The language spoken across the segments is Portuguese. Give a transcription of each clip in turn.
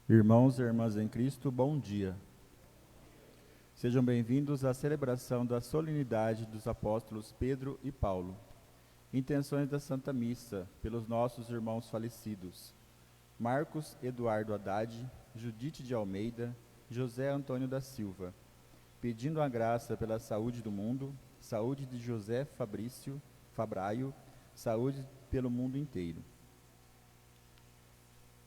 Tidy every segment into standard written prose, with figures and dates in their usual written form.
Irmãos e irmãs em Cristo, bom dia. Sejam bem-vindos à celebração da solenidade dos apóstolos Pedro e Paulo. Intenções da Santa Missa pelos nossos irmãos falecidos: Marcos Eduardo Haddad, Judite de Almeida, José Antônio da Silva. Pedindo a graça pela saúde do mundo, saúde de José Fabrício Fabraio, saúde pelo mundo inteiro.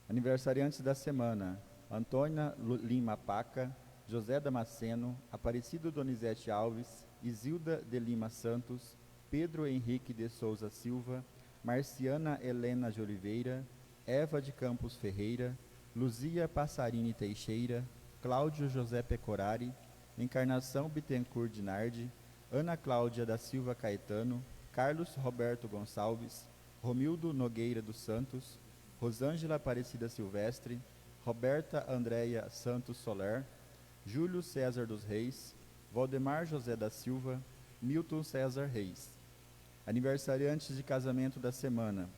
Aniversariantes da semana: Antônia Lima Paca, José Damasceno, Aparecido Donizete Alves, Isilda de Lima Santos, Pedro Henrique de Souza Silva, Marciana Helena de Oliveira, Eva de Campos Ferreira, Luzia Passarini Teixeira, Cláudio José Pecorari, Encarnação Bittencourt Dinardi, Ana Cláudia da Silva Caetano, Carlos Roberto Gonçalves, Romildo Nogueira dos Santos, Rosângela Aparecida Silvestre, Roberta Andréia Santos Soler, Júlio César dos Reis, Valdemar José da Silva, Milton César Reis. Aniversariantes de casamento da semana: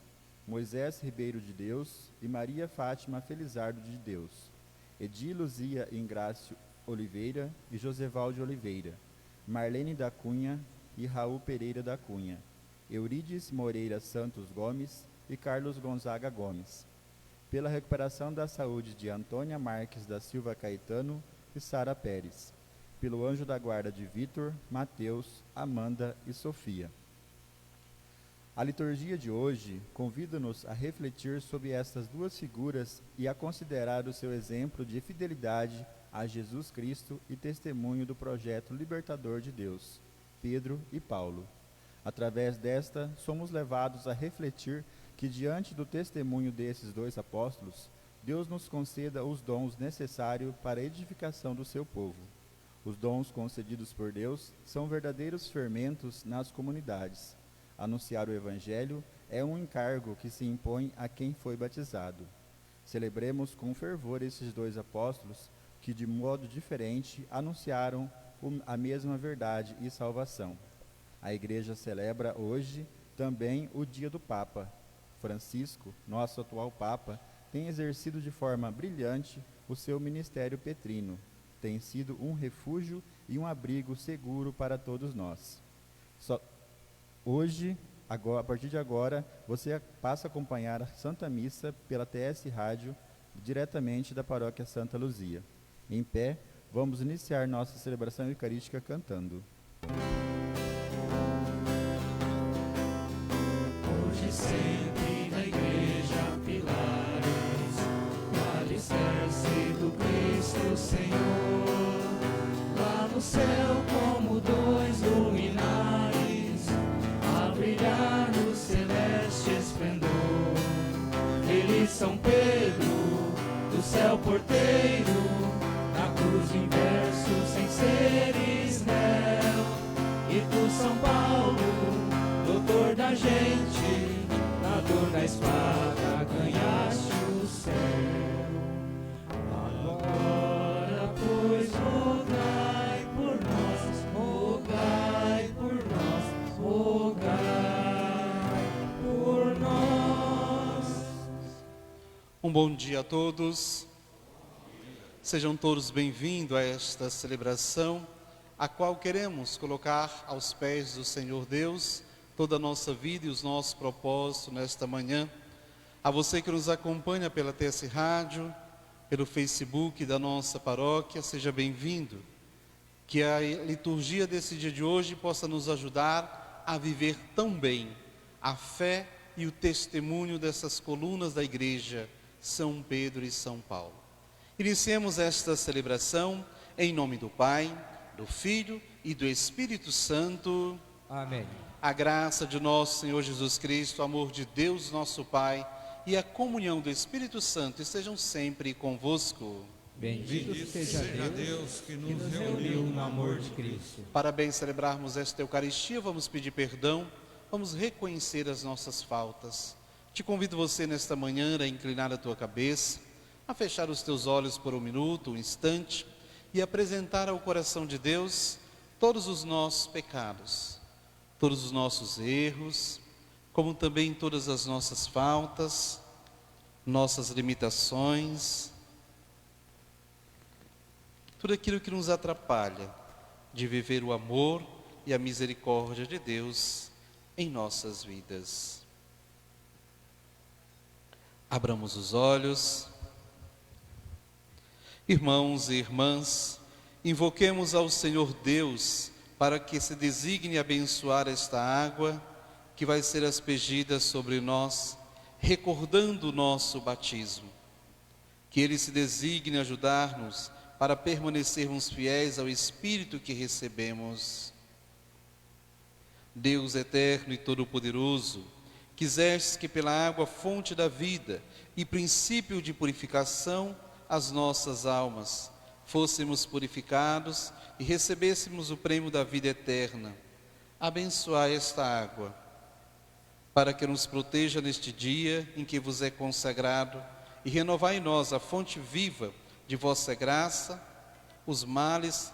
Moisés Ribeiro de Deus e Maria Fátima Felizardo de Deus, Edi Luzia Ingrácio Oliveira e Josevalde Oliveira, Marlene da Cunha e Raul Pereira da Cunha, Eurides Moreira Santos Gomes e Carlos Gonzaga Gomes. Pela recuperação da saúde de Antônia Marques da Silva Caetano e Sara Pérez. Pelo anjo da guarda de Vitor, Mateus, Amanda e Sofia. A liturgia de hoje convida-nos a refletir sobre estas duas figuras e a considerar o seu exemplo de fidelidade a Jesus Cristo e testemunho do projeto libertador de Deus, Pedro e Paulo. Através desta, somos levados a refletir que, diante do testemunho desses dois apóstolos, Deus nos conceda os dons necessários para a edificação do seu povo. Os dons concedidos por Deus são verdadeiros fermentos nas comunidades. Anunciar o Evangelho é um encargo que se impõe a quem foi batizado. Celebremos com fervor esses dois apóstolos que, de modo diferente, anunciaram a mesma verdade e salvação. A Igreja celebra hoje também o dia do Papa. Francisco, nosso atual Papa, tem exercido de forma brilhante o seu ministério petrino. Tem sido um refúgio e um abrigo seguro para todos nós. Hoje, a partir de agora, você passa a acompanhar a Santa Missa pela TS Rádio, diretamente da Paróquia Santa Luzia. Em pé, vamos iniciar nossa celebração eucarística cantando. Hoje sempre na igreja pilares, o alicerce do Cristo Senhor. Lá no céu como dois luminares, a brilhar no celeste esplendor. Eles são Pedro, do céu porteiro, na cruz inverso sem ser Ismael. E tu, São Paulo, doutor da gente, na dor da espada ganhaste o céu. Agora, pois, rogai por nós, rogai por nós, rogai por nós. Um bom dia a todos. Sejam todos bem-vindos a esta celebração, a qual queremos colocar aos pés do Senhor Deus toda a nossa vida e os nossos propósitos nesta manhã. A você que nos acompanha pela TS Rádio, pelo Facebook da nossa paróquia, seja bem-vindo. Que a liturgia desse dia de hoje possa nos ajudar a viver tão bem a fé e o testemunho dessas colunas da igreja, São Pedro e São Paulo. Iniciemos esta celebração em nome do Pai, do Filho e do Espírito Santo. Amém. A graça de nosso Senhor Jesus Cristo, o amor de Deus nosso Pai e a comunhão do Espírito Santo estejam sempre convosco. Bendito seja Deus que nos reuniu no amor de Cristo. Para bem celebrarmos esta Eucaristia, vamos pedir perdão, vamos reconhecer as nossas faltas. Te convido você nesta manhã a inclinar a tua cabeça, a fechar os teus olhos por um minuto, um instante, e apresentar ao coração de Deus todos os nossos pecados, todos os nossos erros, como também todas as nossas faltas, nossas limitações, tudo aquilo que nos atrapalha de viver o amor e a misericórdia de Deus em nossas vidas. Abramos os olhos. Irmãos e irmãs, invoquemos ao Senhor Deus para que se designe abençoar esta água que vai ser aspergida sobre nós, recordando o nosso batismo. Que Ele se designe ajudar-nos para permanecermos fiéis ao Espírito que recebemos. Deus eterno e todo-poderoso, quisestes que pela água fonte da vida e princípio de purificação as nossas almas fôssemos purificados e recebêssemos o prêmio da vida eterna. Abençoai esta água, para que nos proteja neste dia em que vos é consagrado, e renovai em nós a fonte viva de vossa graça, os males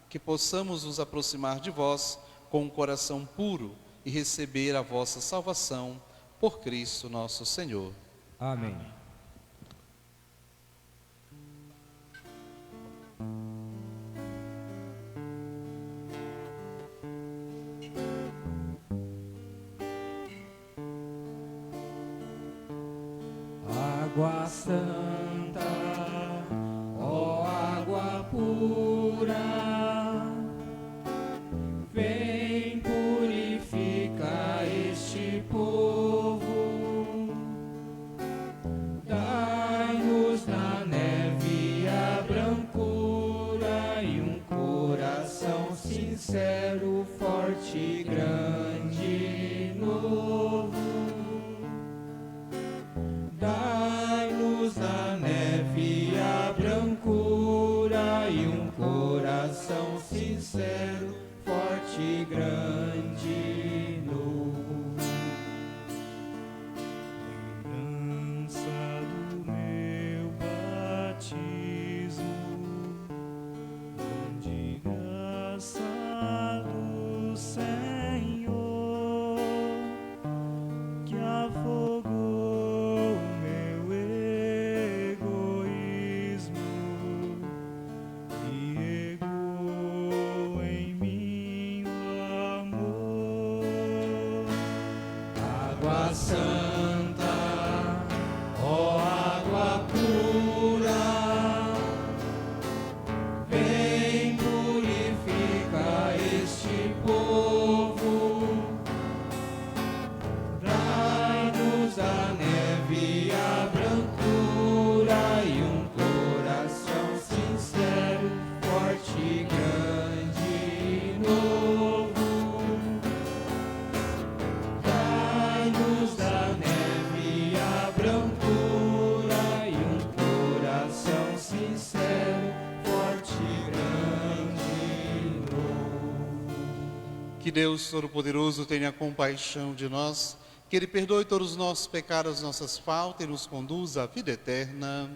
que possamos nos aproximar de vós com um coração puro e receber a vossa salvação por Cristo nosso Senhor. Amém. Água santa, ó água pura, vem purificar este povo, dai-nos na neve a brancura e um coração sincero, forte, grande, novo. Dai-nos na neve a brancura e um coração sincero, forte, grande, novo. Lembrança do meu batismo, grande graça do Senhor, que afogou santa, ó água pura, vem purificar este povo, dai-nos a neve a brancura e um coração sincero, forte, grande, novo. Da neve a brancura e um coração sincero, forte, grande, novo. Que Deus Todo-Poderoso tenha compaixão de nós, que Ele perdoe todos os nossos pecados, nossas faltas e nos conduza à vida eterna.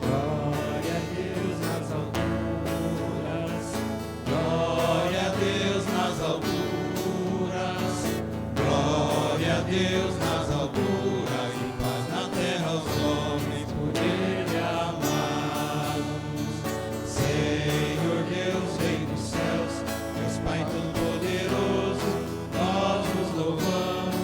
Glória a Deus nas alturas, glória a Deus nas alturas, glória a Deus nas alturas, e paz na terra aos homens por Ele amados. Senhor Deus, Rei dos céus, Deus Pai Todo-Poderoso, nós nos louvamos.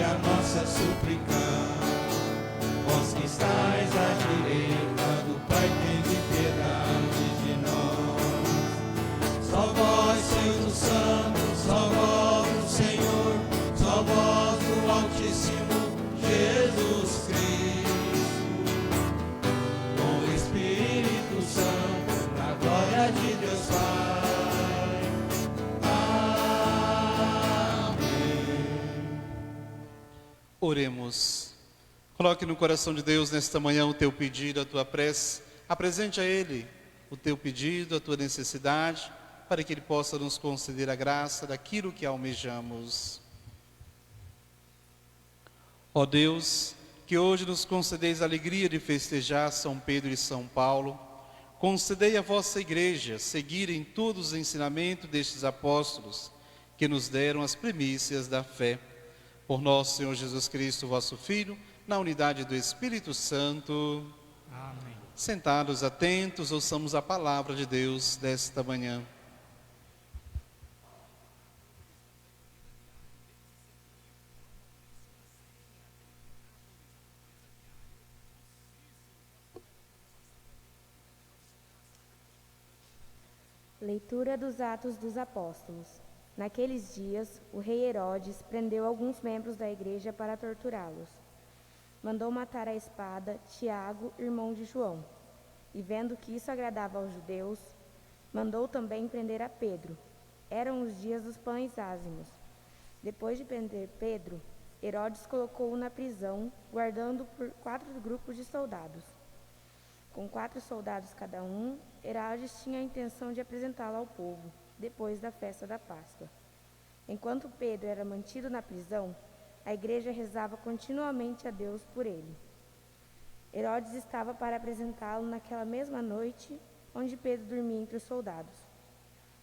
a nossa súplica. Vós que estais à direita do Pai, tende piedade de nós. Só vós sois o Santo, só vós o Senhor, só vós o Altíssimo Jesus Cristo, com o Espírito Santo, na glória de Deus Pai. Amém. Oremos. Coloque no coração de Deus nesta manhã o teu pedido, a tua prece. Apresente a Ele o teu pedido, a tua necessidade, para que Ele possa nos conceder a graça daquilo que almejamos. Ó Deus, que hoje nos concedeis a alegria de festejar São Pedro e São Paulo, concedei à vossa Igreja seguir em todos os ensinamentos destes apóstolos, que nos deram as primícias da fé. Por nosso Senhor Jesus Cristo, vosso Filho, na unidade do Espírito Santo. Amém. Sentados, atentos, ouçamos a palavra de Deus desta manhã. Leitura dos Atos dos Apóstolos. Naqueles dias, o rei Herodes prendeu alguns membros da igreja para torturá-los. Mandou matar à espada Tiago, irmão de João. E vendo que isso agradava aos judeus, mandou também prender a Pedro. Eram os dias dos pães ázimos. Depois de prender Pedro, Herodes colocou-o na prisão, guardando por 4 grupos de soldados. Com 4 soldados cada um, Herodes tinha a intenção de apresentá-lo ao povo, depois da festa da Páscoa. Enquanto Pedro era mantido na prisão, a igreja rezava continuamente a Deus por ele. Herodes estava para apresentá-lo naquela mesma noite, onde Pedro dormia entre os soldados,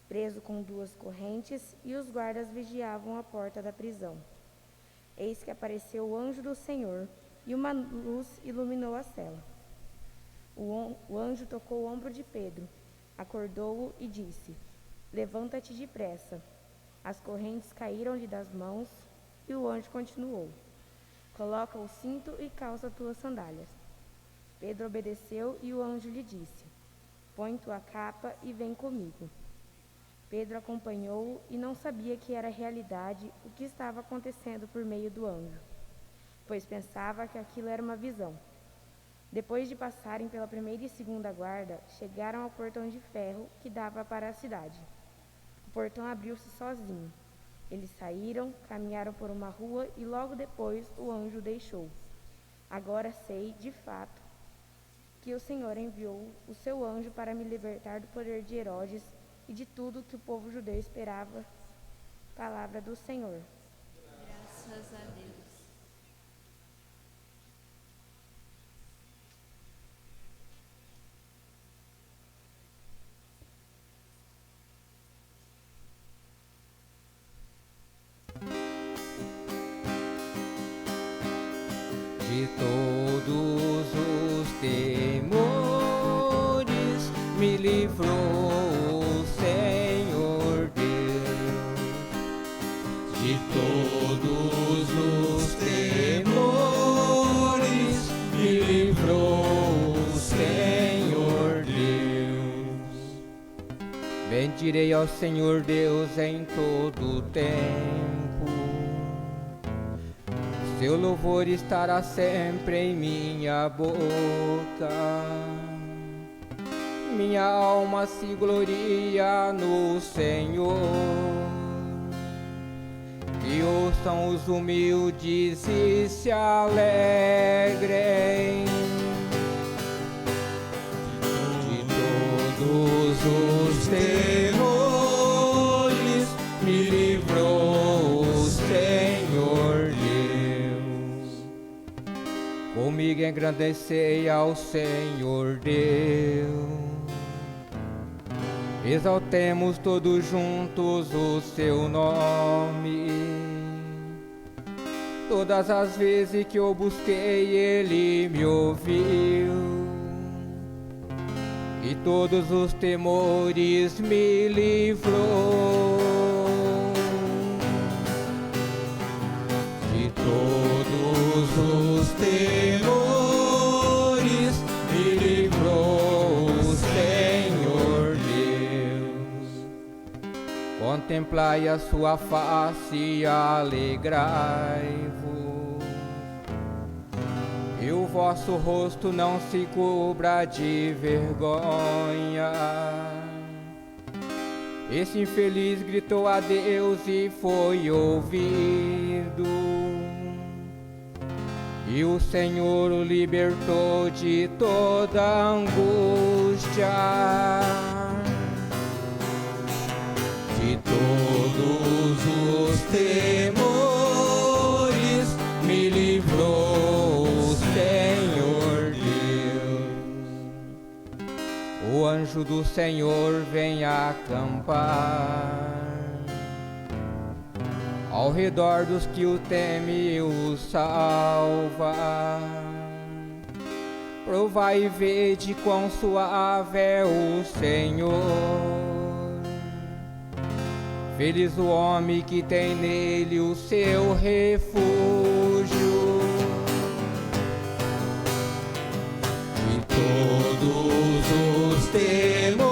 preso com 2 correntes, e os guardas vigiavam a porta da prisão. Eis que apareceu o anjo do Senhor, e uma luz iluminou a cela. O anjo tocou o ombro de Pedro, acordou-o e disse: Levanta-te depressa. As correntes caíram-lhe das mãos, e o anjo continuou: Coloca o cinto e calça tuas sandálias. Pedro obedeceu e o anjo lhe disse: Põe tua capa e vem comigo. Pedro acompanhou-o e não sabia que era realidade o que estava acontecendo por meio do anjo, pois pensava que aquilo era uma visão. Depois de passarem pela primeira e segunda guarda, chegaram ao portão de ferro que dava para a cidade. O portão abriu-se sozinho. Eles saíram, caminharam por uma rua e logo depois o anjo deixou. Agora sei, de fato, que o Senhor enviou o seu anjo para me libertar do poder de Herodes e de tudo que o povo judeu esperava. Palavra do Senhor. Graças a Deus. De todos os temores me livrou o Senhor Deus. De todos os temores Me livrou o Senhor Deus. Bendirei ao Senhor Deus em todo o tempo. Seu louvor estará sempre em minha boca. Minha alma se gloria no Senhor. Que ouçam os humildes e se alegrem. De todos os temores me livrou o Senhor Deus. Comigo engrandecei ao Senhor Deus. Exaltemos todos juntos o seu nome. Todas as vezes que eu busquei, ele me ouviu. E todos os temores me livrou. De todos os temores me livrou o Senhor Deus. Contemplai a sua face e alegrai-vos, e o vosso rosto não se cubra de vergonha. Esse infeliz gritou a Deus e foi ouvido, e o Senhor o libertou de toda angústia. De todos os temores me livrou o Senhor Deus. O anjo do Senhor vem acampar ao redor dos que o temem e o salva. Provai e vede quão suave é o Senhor. Feliz o homem que tem nele o seu refúgio. De todos os temores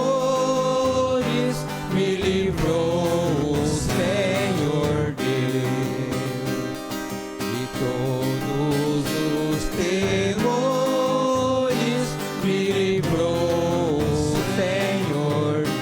me livrou o Senhor Deus. De todos os temores me livrou o Senhor Deus.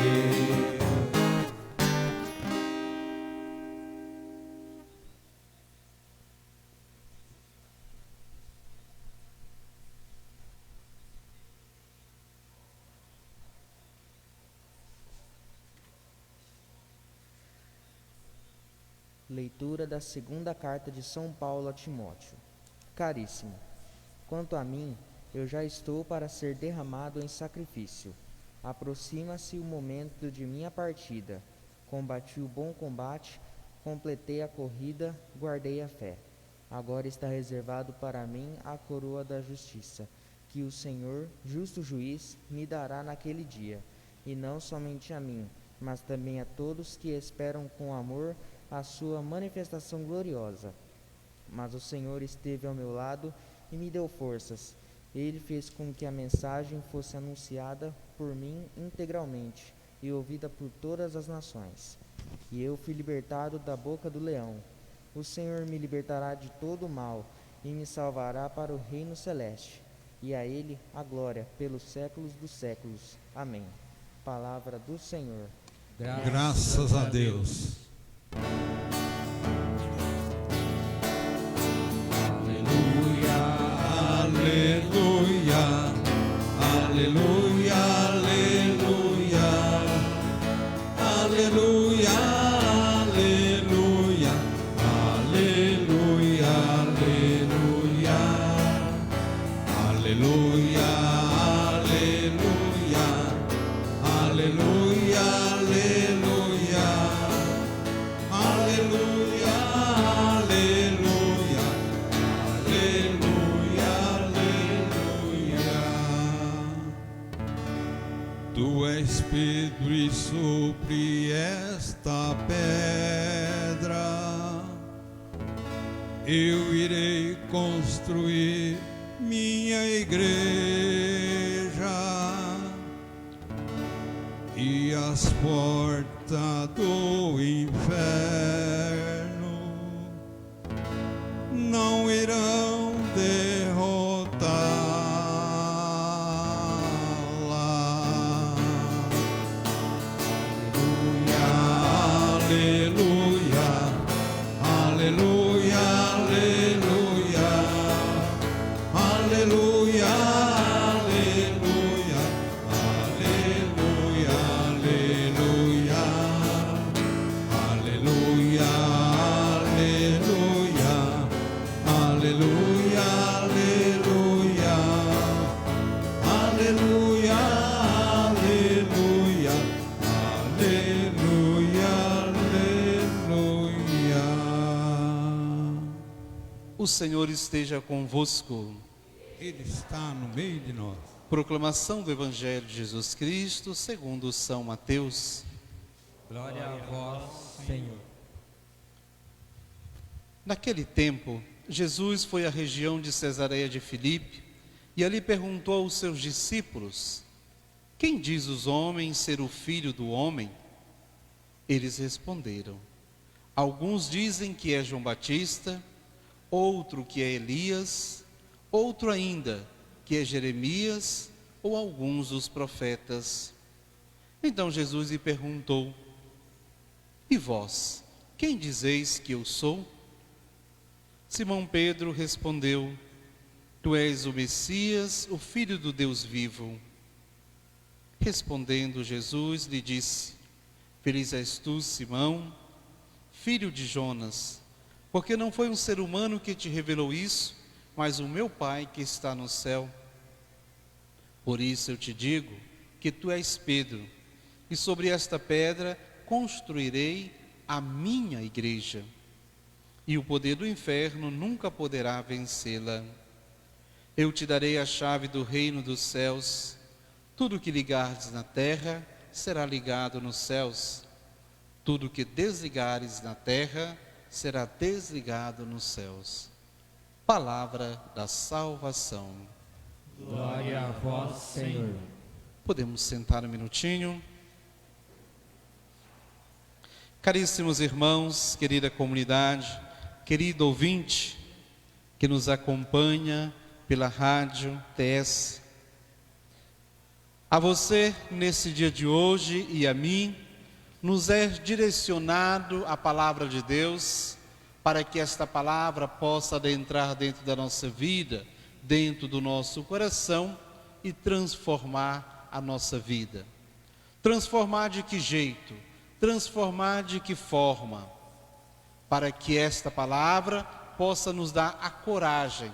Leitura da segunda carta de São Paulo a Timóteo. Caríssimo, quanto a mim, eu já estou para ser derramado em sacrifício. Aproxima-se o momento de minha partida. Combati o bom combate, completei a corrida, guardei a fé. Agora está reservado para mim a coroa da justiça, que o Senhor, justo juiz, me dará naquele dia, e não somente a mim, mas também a todos que esperam com amor a sua manifestação gloriosa. Mas o Senhor esteve ao meu lado e me deu forças. Ele fez com que a mensagem fosse anunciada por mim integralmente e ouvida por todas as nações. E eu fui libertado da boca do leão. O Senhor me libertará de todo o mal e me salvará para o reino celeste. E a Ele a glória pelos séculos dos séculos. Amém. Palavra do Senhor. Graças a Deus. Aleluia, aleluia, aleluia, aleluia, aleluia, aleluia, aleluia, aleluia, aleluia, aleluia, aleluia, aleluia, aleluia, aleluia, aleluia. Tu és Pedro e sobre esta pedra eu irei construir minha igreja, e as portas do inferno não irão derrotá-la. Aleluia, aleluia, aleluia, aleluia, aleluia, aleluia, aleluia, aleluia, aleluia, aleluia, aleluia, aleluia, aleluia. O Senhor esteja convosco. Ele está no meio de nós. Proclamação do Evangelho de Jesus Cristo segundo São Mateus. Glória a vós, Senhor. Naquele tempo, Jesus foi à região de Cesareia de Filipe e ali perguntou aos seus discípulos: quem diz os homens ser o Filho do Homem? Eles responderam: alguns dizem que é João Batista, outro que é Elias, outro ainda que é Jeremias ou alguns dos profetas. Então Jesus lhe perguntou: e vós, quem dizeis que eu sou? Simão Pedro respondeu: tu és o Messias, o Filho do Deus vivo. Respondendo Jesus lhe disse: feliz és tu, Simão, filho de Jonas, porque não foi um ser humano que te revelou isso, mas o meu Pai que está no céu. Por isso eu te digo que tu és Pedro, e sobre esta pedra construirei a minha igreja, e o poder do inferno nunca poderá vencê-la. Eu te darei a chave do reino dos céus. Tudo que ligares na terra será ligado nos céus. Tudo que desligares na terra será desligado nos céus. Palavra da salvação. Glória a vós, Senhor. Podemos sentar um minutinho. Caríssimos irmãos, querida comunidade, querido ouvinte que nos acompanha pela rádio TS. A você, nesse dia de hoje, e a mim, nos é direcionado a palavra de Deus, para que esta palavra possa adentrar dentro da nossa vida, dentro do nosso coração e transformar a nossa vida. Transformar de que jeito? Transformar de que forma? Para que esta palavra possa nos dar a coragem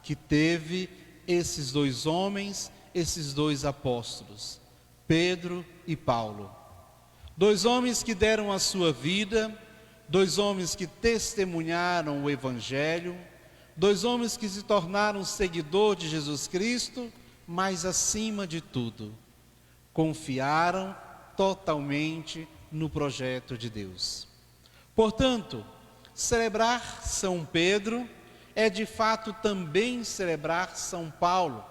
que teve esses dois homens, esses dois apóstolos, Pedro e Paulo. Dois homens que deram a sua vida, dois homens que testemunharam o Evangelho, dois homens que se tornaram seguidores de Jesus Cristo, mas acima de tudo, confiaram totalmente no projeto de Deus. Portanto, celebrar São Pedro é de fato também celebrar São Paulo.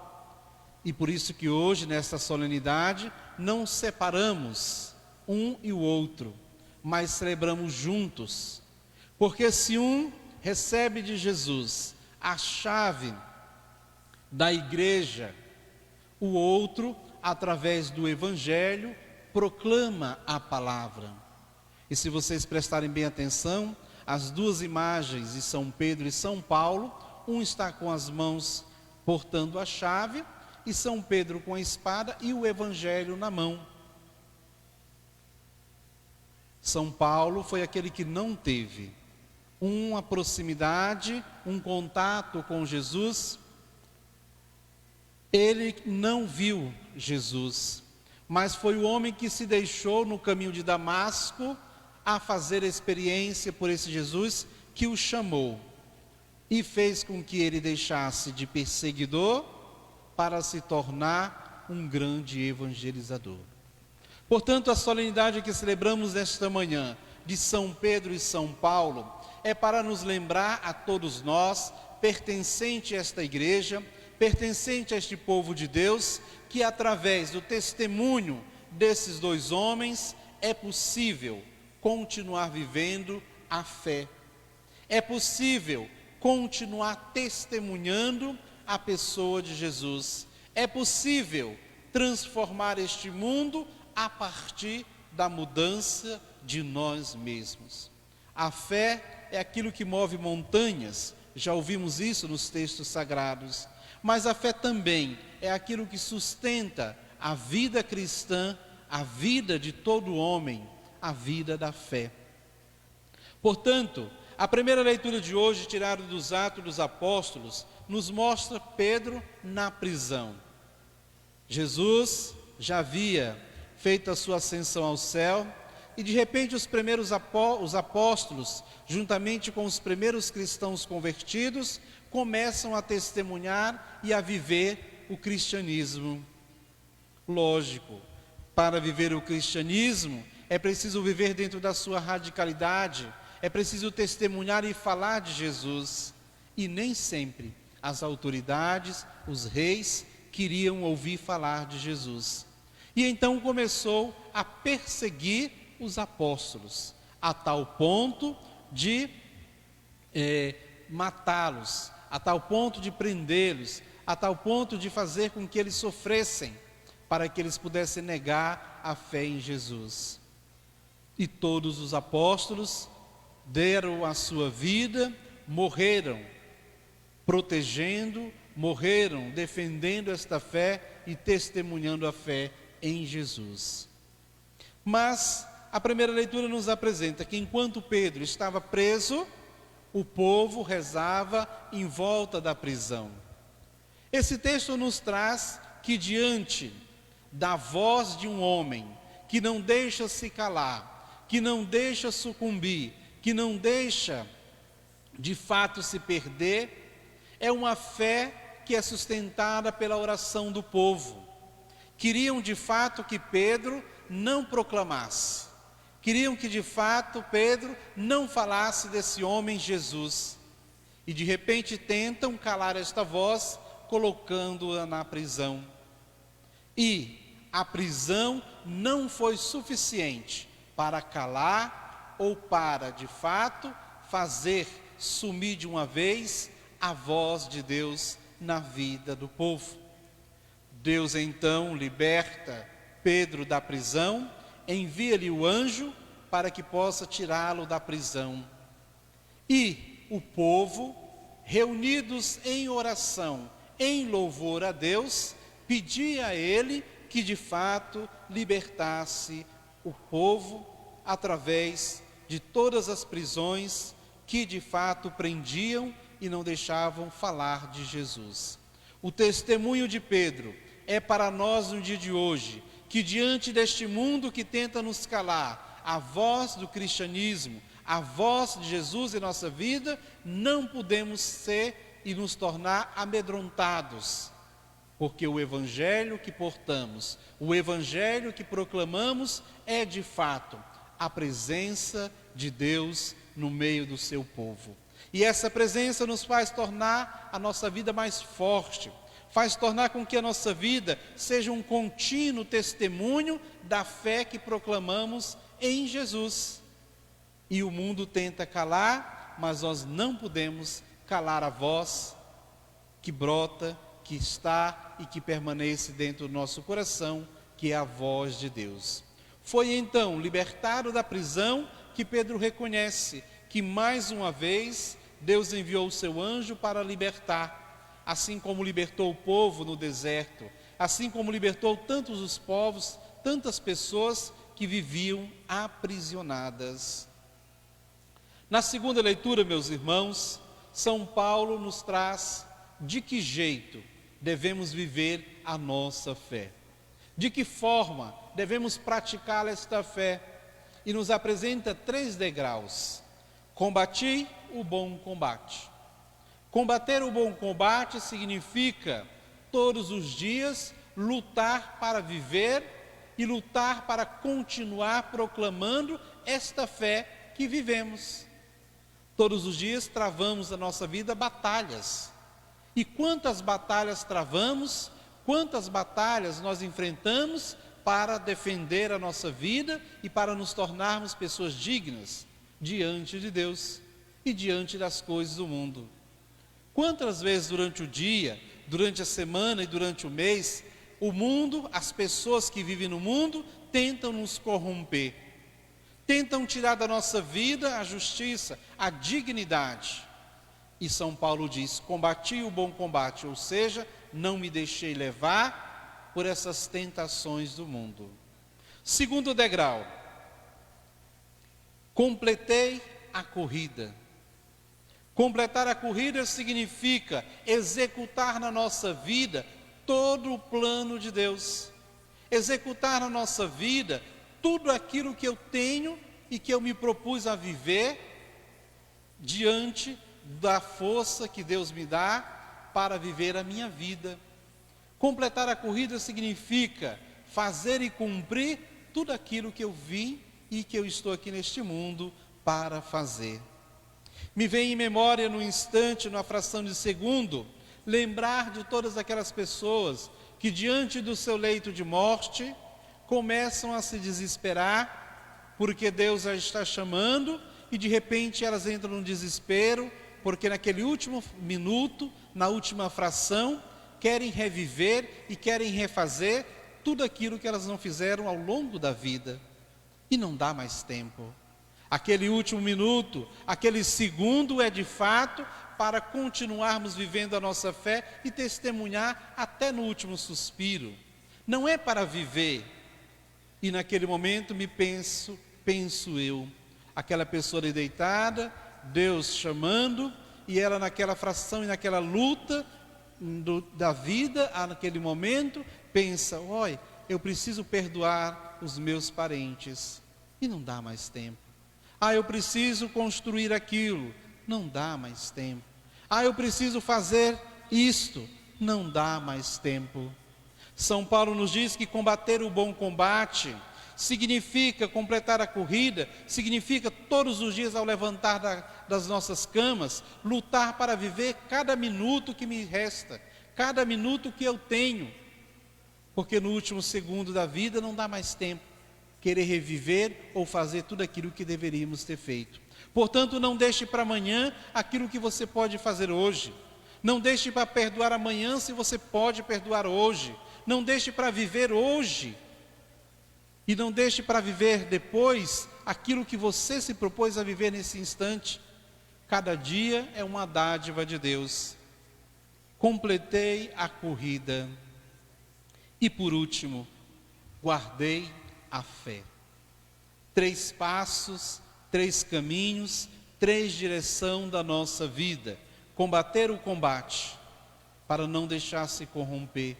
E por isso que hoje, nesta solenidade, não separamos um e o outro, mas celebramos juntos. Porque se um recebe de Jesus a chave da igreja, o outro, através do Evangelho, proclama a palavra. E se vocês prestarem bem atenção, as duas imagens de São Pedro e São Paulo, um está com as mãos portando a chave, e São Pedro com a espada e o Evangelho na mão. São Paulo foi aquele que não teve uma proximidade, um contato com Jesus. Ele não viu Jesus, mas foi o homem que se deixou no caminho de Damasco a fazer a experiência por esse Jesus que o chamou e fez com que ele deixasse de perseguidor para se tornar um grande evangelizador. Portanto, a solenidade que celebramos nesta manhã de São Pedro e São Paulo é para nos lembrar a todos nós, pertencente a esta igreja, pertencente a este povo de Deus, que através do testemunho desses dois homens é possível continuar vivendo a fé. É possível continuar testemunhando a pessoa de Jesus. É possível transformar este mundo a partir da mudança de nós mesmos. A fé é aquilo que move montanhas, já ouvimos isso nos textos sagrados, mas a fé também é aquilo que sustenta a vida cristã, a vida de todo homem, a vida da fé. Portanto, a primeira leitura de hoje, tirada dos Atos dos Apóstolos, nos mostra Pedro na prisão. Jesus já havia feito a sua ascensão ao céu, e de repente os apóstolos, juntamente com os primeiros cristãos convertidos, começam a testemunhar e a viver o cristianismo. Lógico, para viver o cristianismo, é preciso viver dentro da sua radicalidade, é preciso testemunhar e falar de Jesus, e nem sempre as autoridades, os reis, queriam ouvir falar de Jesus. E então começou a perseguir os apóstolos, a tal ponto de matá-los, a tal ponto de prendê-los, a tal ponto de fazer com que eles sofressem, para que eles pudessem negar a fé em Jesus. E todos os apóstolos deram a sua vida, morreram protegendo, morreram defendendo esta fé e testemunhando a fé em Jesus. Mas a primeira leitura nos apresenta que enquanto Pedro estava preso, o povo rezava em volta da prisão. Esse texto nos traz que diante da voz de um homem que não deixa se calar, que não deixa sucumbir, que não deixa de fato se perder, é uma fé que é sustentada pela oração do povo. Queriam de fato que Pedro não proclamasse, queriam que de fato Pedro não falasse desse homem Jesus, e de repente tentam calar esta voz, colocando-a na prisão. E a prisão não foi suficiente para calar ou para de fato fazer sumir de uma vez a voz de Deus na vida do povo. Deus então liberta Pedro da prisão, envia-lhe o anjo para que possa tirá-lo da prisão. E o povo, reunidos em oração, em louvor a Deus, pedia a ele que de fato libertasse o povo através de todas as prisões que de fato prendiam e não deixavam falar de Jesus. O testemunho de Pedro é para nós no dia de hoje, que diante deste mundo que tenta nos calar, a voz do cristianismo, a voz de Jesus em nossa vida, não podemos ser e nos tornar amedrontados, porque o evangelho que portamos, o evangelho que proclamamos é de fato a presença de Deus no meio do seu povo. E essa presença nos faz tornar a nossa vida mais forte, faz tornar com que a nossa vida seja um contínuo testemunho da fé que proclamamos em Jesus. E o mundo tenta calar, mas nós não podemos calar a voz que brota, que está e que permanece dentro do nosso coração, que é a voz de Deus. Foi então, libertado da prisão, que Pedro reconhece que mais uma vez Deus enviou o seu anjo para libertar, assim como libertou o povo no deserto, assim como libertou tantos os povos, tantas pessoas que viviam aprisionadas. Na segunda leitura, meus irmãos, São Paulo nos traz de que jeito devemos viver a nossa fé, de que forma devemos praticar esta fé, e nos apresenta 3 degraus. Combati o bom combate. Combater o bom combate significa todos os dias lutar para viver e lutar para continuar proclamando esta fé que vivemos. Todos os dias travamos na nossa vida batalhas. E quantas batalhas travamos, quantas batalhas nós enfrentamos para defender a nossa vida e para nos tornarmos pessoas dignas diante de Deus e diante das coisas do mundo. Quantas vezes durante o dia, durante a semana e durante o mês, o mundo, as pessoas que vivem no mundo, tentam nos corromper, tentam tirar da nossa vida a justiça, a dignidade. E São Paulo diz: combati o bom combate, ou seja, não me deixei levar por essas tentações do mundo. Segundo degrau, completei a corrida. Completar a corrida significa executar na nossa vida todo o plano de Deus, executar na nossa vida tudo aquilo que eu tenho e que eu me propus a viver diante da força que Deus me dá para viver a minha vida. Completar a corrida significa fazer e cumprir tudo aquilo que eu vim e que eu estou aqui neste mundo para fazer. Me vem em memória no instante, numa fração de segundo, lembrar de todas aquelas pessoas que diante do seu leito de morte começam a se desesperar porque Deus as está chamando e de repente elas entram num desespero porque naquele último minuto, na última fração, querem reviver e querem refazer tudo aquilo que elas não fizeram ao longo da vida e não dá mais tempo. Aquele último minuto, aquele segundo é de fato para continuarmos vivendo a nossa fé e testemunhar até no último suspiro. Não é para viver. E naquele momento penso eu, aquela pessoa ali deitada, Deus chamando, e ela naquela fração e naquela luta da vida, naquele momento, pensa, olha, eu preciso perdoar os meus parentes. E não dá mais tempo. Eu preciso construir aquilo. Não dá mais tempo. Eu preciso fazer isto. Não dá mais tempo. São Paulo nos diz que combater o bom combate significa completar a corrida, significa todos os dias ao levantar das nossas camas, lutar para viver cada minuto que me resta, cada minuto que eu tenho, porque no último segundo da vida não dá mais tempo querer reviver ou fazer tudo aquilo que deveríamos ter feito. Portanto, não deixe para amanhã aquilo que você pode fazer hoje. Não deixe para perdoar amanhã se você pode perdoar hoje. Não deixe para viver hoje. E não deixe para viver depois aquilo que você se propôs a viver nesse instante. Cada dia é uma dádiva de Deus. Completei a corrida. E por último, guardei a fé. 3 passos, 3 caminhos, 3 direções da nossa vida. Combater o combate, para não deixar se corromper.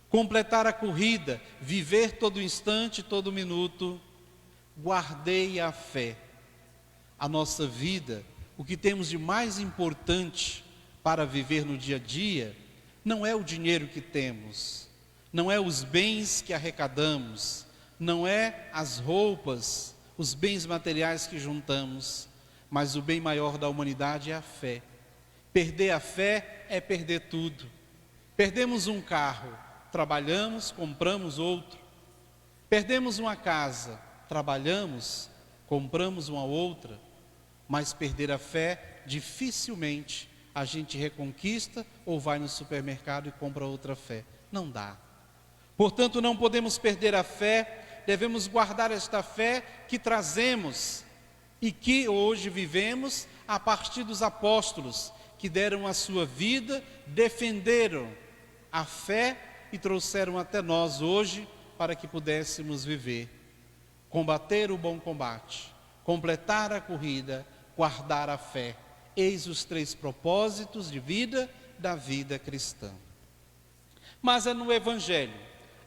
Completar a corrida, viver todo instante, todo minuto. Guardei a fé. A nossa vida, o que temos de mais importante para viver no dia a dia, não é o dinheiro que temos, não é os bens que arrecadamos, não é as roupas, os bens materiais que juntamos, mas o bem maior da humanidade é a fé. Perder a fé é perder tudo. Perdemos um carro, trabalhamos, compramos outro. Perdemos uma casa, trabalhamos, compramos uma outra. Mas perder a fé, dificilmente a gente reconquista ou vai no supermercado e compra outra fé. Não dá. Portanto, não podemos perder a fé. Devemos guardar esta fé que trazemos e que hoje vivemos a partir dos apóstolos que deram a sua vida, defenderam a fé e trouxeram até nós hoje para que pudéssemos viver. Combater o bom combate, completar a corrida, guardar a fé. Eis os 3 propósitos de vida da vida cristã. Mas é no Evangelho,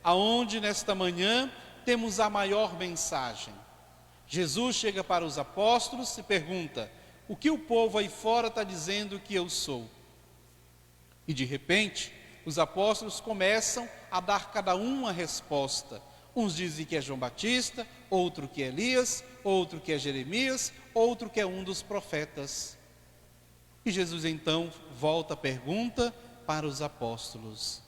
aonde nesta manhã temos a maior mensagem. Jesus chega para os apóstolos e pergunta: o que o povo aí fora está dizendo que eu sou? E de repente, os apóstolos começam a dar cada um uma resposta. Uns dizem que é João Batista, outro que é Elias, outro que é Jeremias, outro que é um dos profetas. E Jesus então volta a pergunta para os apóstolos: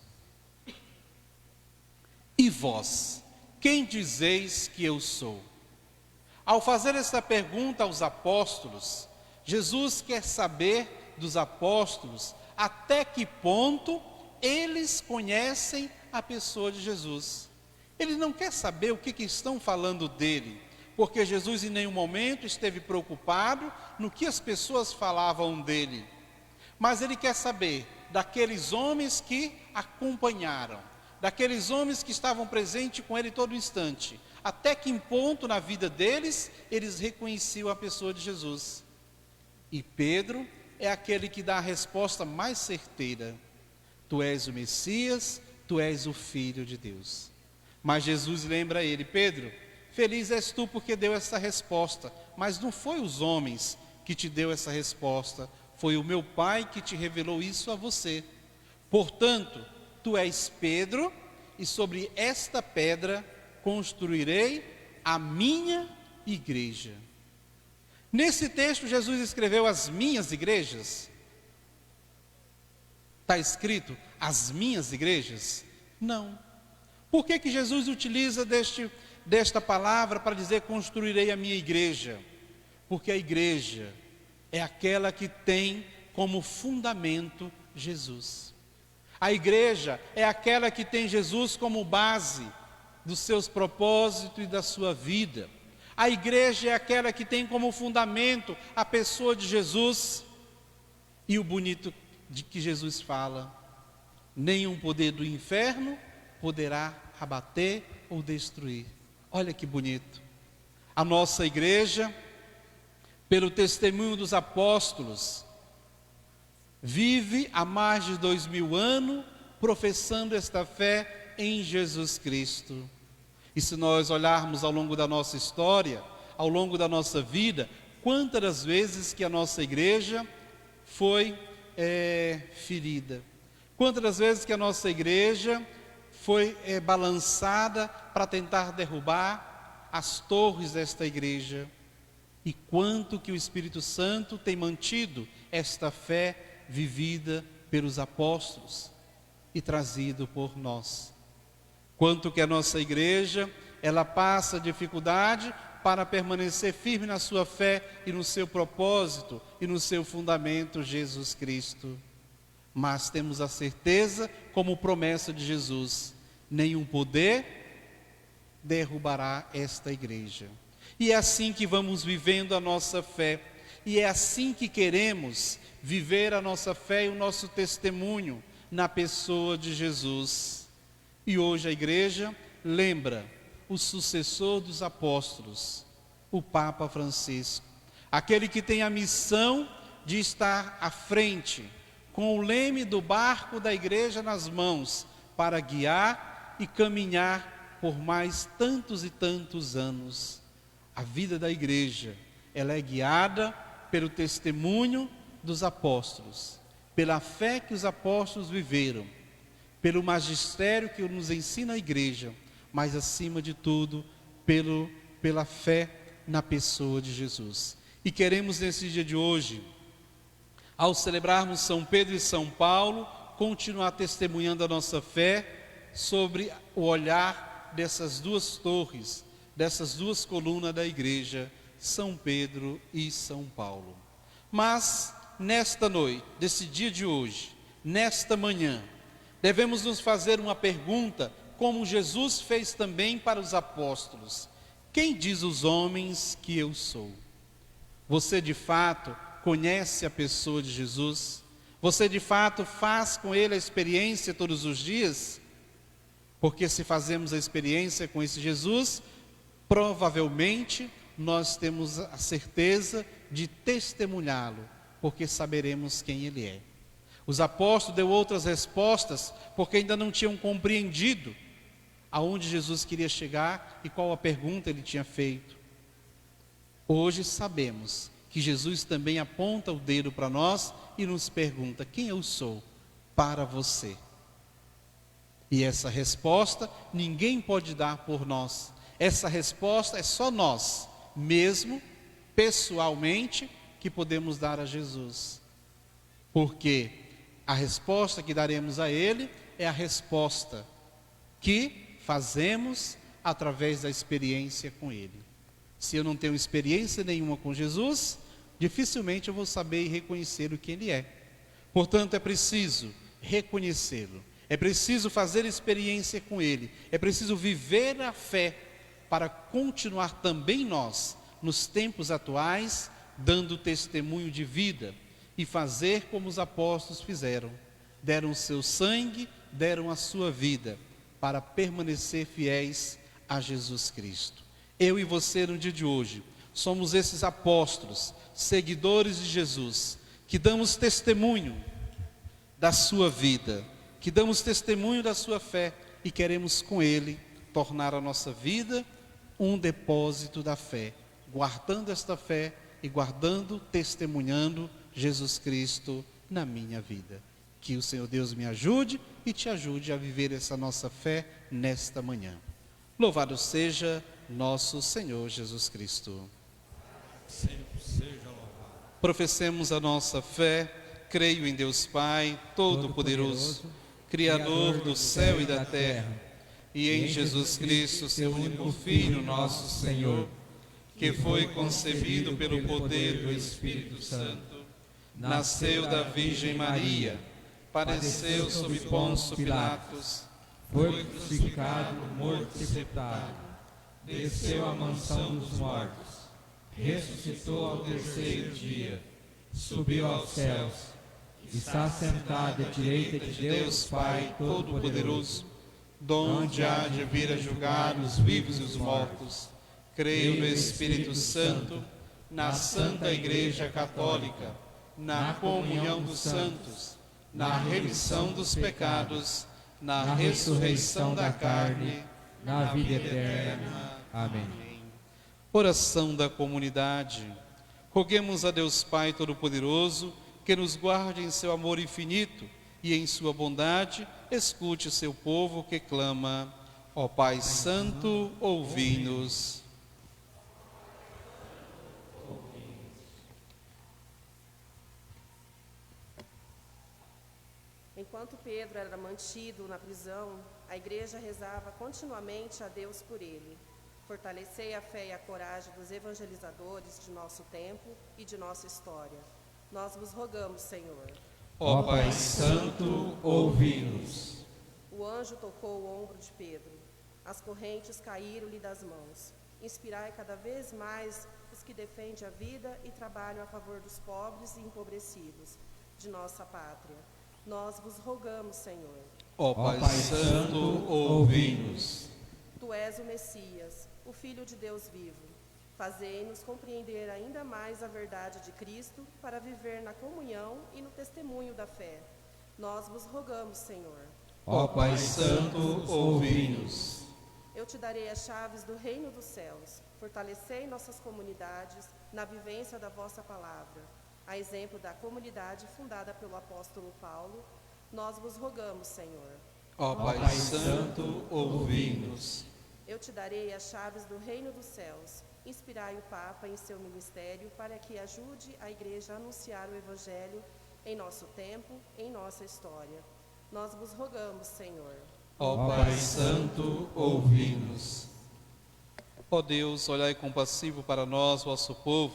e vós? Quem dizeis que eu sou? Ao fazer essa pergunta aos apóstolos, Jesus quer saber dos apóstolos até que ponto eles conhecem a pessoa de Jesus. Ele não quer saber o que estão falando dele, porque Jesus em nenhum momento esteve preocupado no que as pessoas falavam dele. Mas ele quer saber daqueles homens que acompanharam, daqueles homens que estavam presentes com ele todo instante, até que ponto na vida deles, eles reconheciam a pessoa de Jesus. E Pedro é aquele que dá a resposta mais certeira: tu és o Messias, tu és o Filho de Deus. Mas Jesus lembra a ele: Pedro, feliz és tu porque deu essa resposta, mas não foi os homens que te deu essa resposta, foi o meu Pai que te revelou isso a você. Portanto, tu és Pedro, e sobre esta pedra construirei a minha igreja. Nesse texto, Jesus escreveu as minhas igrejas? Está escrito as minhas igrejas? Não. Por que Jesus utiliza desta palavra para dizer construirei a minha igreja? Porque a igreja é aquela que tem como fundamento Jesus. A igreja é aquela que tem Jesus como base dos seus propósitos e da sua vida. A igreja é aquela que tem como fundamento a pessoa de Jesus. E o bonito de que Jesus fala: nenhum poder do inferno poderá abater ou destruir. Olha que bonito. A nossa igreja, pelo testemunho dos apóstolos, vive há mais de 2000 anos professando esta fé em Jesus Cristo. E se nós olharmos ao longo da nossa história, ao longo da nossa vida, quantas das vezes que a nossa igreja foi ferida, quantas das vezes que a nossa igreja foi balançada para tentar derrubar as torres desta igreja, e quanto que o Espírito Santo tem mantido esta fé vivida pelos apóstolos e trazido por nós. Quanto que a nossa igreja, ela passa dificuldade para permanecer firme na sua fé e no seu propósito e no seu fundamento, Jesus Cristo. Mas temos a certeza, como promessa de Jesus, nenhum poder derrubará esta igreja. E é assim que vamos vivendo a nossa fé, e é assim que queremos viver a nossa fé e o nosso testemunho na pessoa de Jesus. E hoje a igreja lembra o sucessor dos apóstolos, o Papa Francisco, aquele que tem a missão de estar à frente, com o leme do barco da igreja nas mãos, para guiar e caminhar por mais tantos e tantos anos. A vida da igreja, ela é guiada pelo testemunho dos apóstolos, pela fé que os apóstolos viveram, pelo magistério que nos ensina a igreja, mas acima de tudo, pela fé na pessoa de Jesus. E queremos nesse dia de hoje, ao celebrarmos São Pedro e São Paulo, continuar testemunhando a nossa fé sobre o olhar dessas duas torres, dessas duas colunas da igreja, São Pedro e São Paulo. Mas nesta noite, desse dia de hoje, nesta manhã, devemos nos fazer uma pergunta, como Jesus fez também para os apóstolos: quem diz os homens que eu sou? Você de fato conhece a pessoa de Jesus? Você de fato faz com ele a experiência todos os dias? Porque se fazemos a experiência com esse Jesus, provavelmente nós temos a certeza de testemunhá-lo, porque saberemos quem ele é. Os apóstolos deu outras respostas, porque ainda não tinham compreendido aonde Jesus queria chegar e qual a pergunta ele tinha feito. Hoje sabemos que Jesus também aponta o dedo para nós e nos pergunta: quem eu sou para você? E essa resposta ninguém pode dar por nós. Essa resposta é só nós, mesmo pessoalmente, que podemos dar a Jesus. Porque a resposta que daremos a Ele é a resposta que fazemos através da experiência com Ele. Se eu não tenho experiência nenhuma com Jesus, dificilmente eu vou saber e reconhecer o que Ele é. Portanto, é preciso reconhecê-lo, é preciso fazer experiência com Ele, é preciso viver a fé para continuar também nós, nos tempos atuais, dando testemunho de vida e fazer como os apóstolos fizeram. Deram o seu sangue, deram a sua vida para permanecer fiéis a Jesus Cristo. Eu e você no dia de hoje somos esses apóstolos, seguidores de Jesus, que damos testemunho da sua vida, que damos testemunho da sua fé e queremos com Ele tornar a nossa vida um depósito da fé, guardando esta fé e guardando, testemunhando Jesus Cristo na minha vida. Que o Senhor Deus me ajude e te ajude a viver essa nossa fé nesta manhã. Louvado seja nosso Senhor Jesus Cristo. sempre seja louvado. Professemos a nossa fé. Creio em Deus Pai, Todo-Poderoso, Criador do céu e da terra, e em Jesus Cristo, seu único Filho, nosso Senhor, que foi concebido pelo poder do Espírito Santo, nasceu da Virgem Maria, padeceu sob Pôncio Pilatos, foi crucificado, morto e sepultado, desceu à mansão dos mortos, ressuscitou ao terceiro dia, subiu aos céus, está sentado à direita de Deus Pai Todo-Poderoso, donde há de vir a julgar os vivos e os mortos. Creio no Espírito Santo, na Santa Igreja Católica, na comunhão dos santos, na remissão dos pecados, na ressurreição da carne, na vida eterna. Amém. Oração da comunidade. Roguemos a Deus Pai Todo-Poderoso que nos guarde em seu amor infinito e em sua bondade escute o seu povo que clama: ó Pai Santo, ouvi-nos. Enquanto Pedro era mantido na prisão, a igreja rezava continuamente a Deus por ele. Fortalecei a fé e a coragem dos evangelizadores de nosso tempo e de nossa história. Nós vos rogamos, Senhor. Ó Pai Santo, ouvi-nos. O anjo tocou o ombro de Pedro. As correntes caíram-lhe das mãos. Inspirai cada vez mais os que defendem a vida e trabalham a favor dos pobres e empobrecidos de nossa pátria. Nós vos rogamos, Senhor. Ó Pai Santo, ouvi-nos. Tu és o Messias, o Filho de Deus vivo. Fazei-nos compreender ainda mais a verdade de Cristo para viver na comunhão e no testemunho da fé. Nós vos rogamos, Senhor. Ó Pai Santo, ouvi-nos. Eu te darei as chaves do reino dos céus. Fortalecei nossas comunidades na vivência da vossa palavra. A exemplo da comunidade fundada pelo apóstolo Paulo, nós vos rogamos, Senhor. Ó Pai Santo, ouvi-nos. Eu te darei as chaves do reino dos céus. Inspirai o Papa em seu ministério para que ajude a Igreja a anunciar o Evangelho em nosso tempo, em nossa história. Nós vos rogamos, Senhor. Ó Pai Santo, ouvi-nos. Ó Deus, olhai compassivo para nós, vosso povo,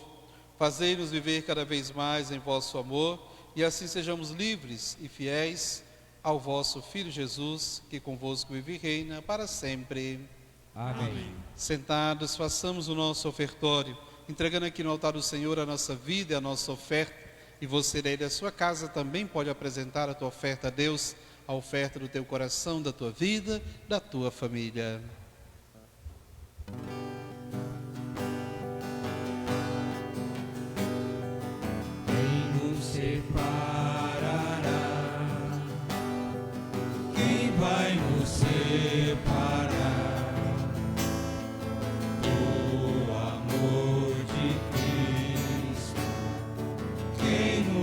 fazei-nos viver cada vez mais em vosso amor, e assim sejamos livres e fiéis ao vosso Filho Jesus, que convosco vive e reina para sempre. Amém. Sentados, façamos o nosso ofertório, entregando aqui no altar do Senhor a nossa vida e a nossa oferta. E você daí da sua casa também pode apresentar a tua oferta a Deus, a oferta do teu coração, da tua vida, da tua família. Quem nos separará? Quem vai nos separar?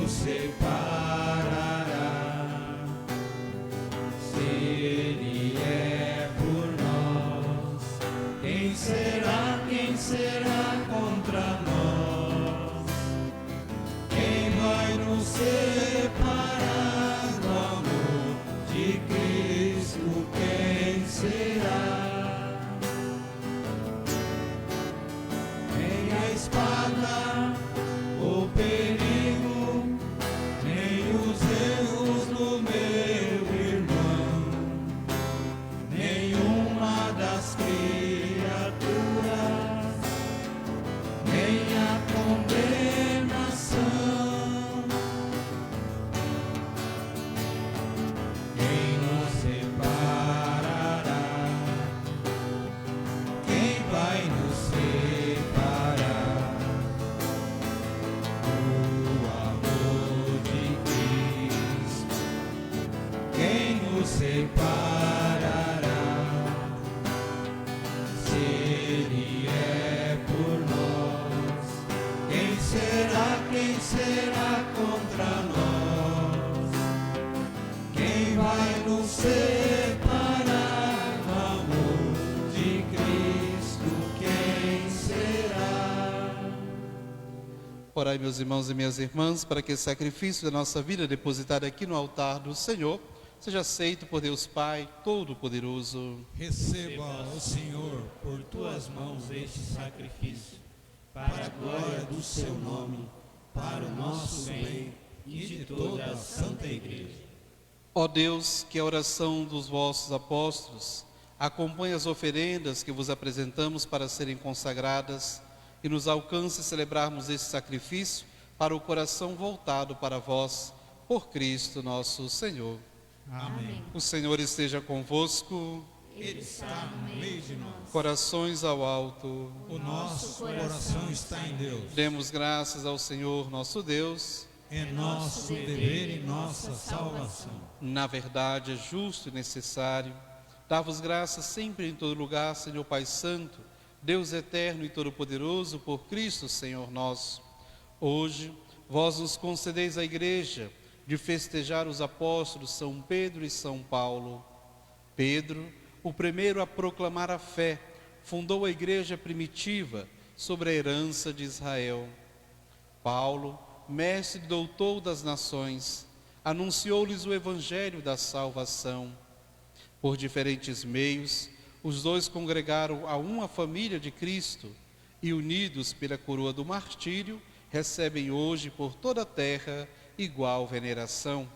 Separará, se Ele é por nós, quem será contra nós? Quem vai nos separar do amor de Cristo? Quem será? Nem a espada, o perigo, nem os erros do meu irmão, nenhuma das criaturas, nem a condenação. Quem nos separará? Quem vai nos separar? O amor de Cristo, quem nos separará? Se Ele é por nós, quem será contra nós? Quem vai nos separar do amor de Cristo? Quem será? Orai, meus irmãos e minhas irmãs, para que esse sacrifício da nossa vida depositado aqui no altar do Senhor seja aceito por Deus Pai Todo-Poderoso. Receba, ó Senhor, por tuas mãos este sacrifício, para a glória do seu nome, para o nosso bem e de toda a Santa Igreja. Ó Deus, que a oração dos vossos apóstolos acompanhe as oferendas que vos apresentamos para serem consagradas e nos alcance celebrarmos esse sacrifício para o coração voltado para vós, por Cristo nosso Senhor. Amém. O Senhor esteja convosco. Ele está no meio de nós. Corações ao alto. O nosso coração está em Deus. Demos graças ao Senhor nosso Deus. É nosso dever e nossa salvação. Na verdade, é justo e necessário dar-vos graças sempre e em todo lugar, Senhor Pai Santo, Deus eterno e todo-poderoso, por Cristo, Senhor nosso. Hoje, vós nos concedeis a Igreja de festejar os apóstolos São Pedro e São Paulo. Pedro, o primeiro a proclamar a fé, fundou a Igreja primitiva sobre a herança de Israel. Paulo, mestre e doutor das nações, anunciou-lhes o Evangelho da salvação. Por diferentes meios, os dois congregaram a uma família de Cristo e, unidos pela coroa do martírio, recebem hoje por toda a terra igual veneração.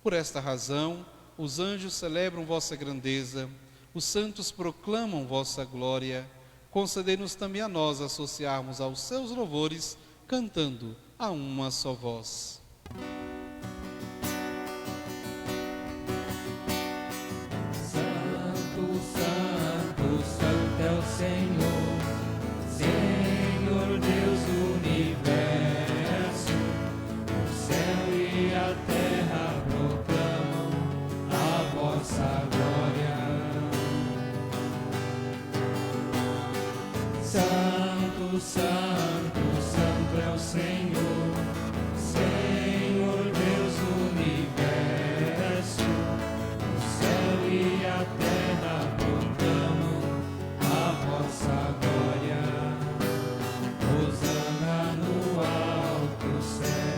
Por esta razão, os anjos celebram vossa grandeza, os santos proclamam vossa glória. Concedei-nos também a nós associarmos aos seus louvores, cantando a uma só voz. Santo, santo, santo é o Senhor, Senhor Deus do universo. O céu e a terra proclamam a vossa glória. Santo, santo, santo é o Senhor, Senhor Deus do universo. O céu e a terra proclamam a vossa glória. Hosana no alto céu.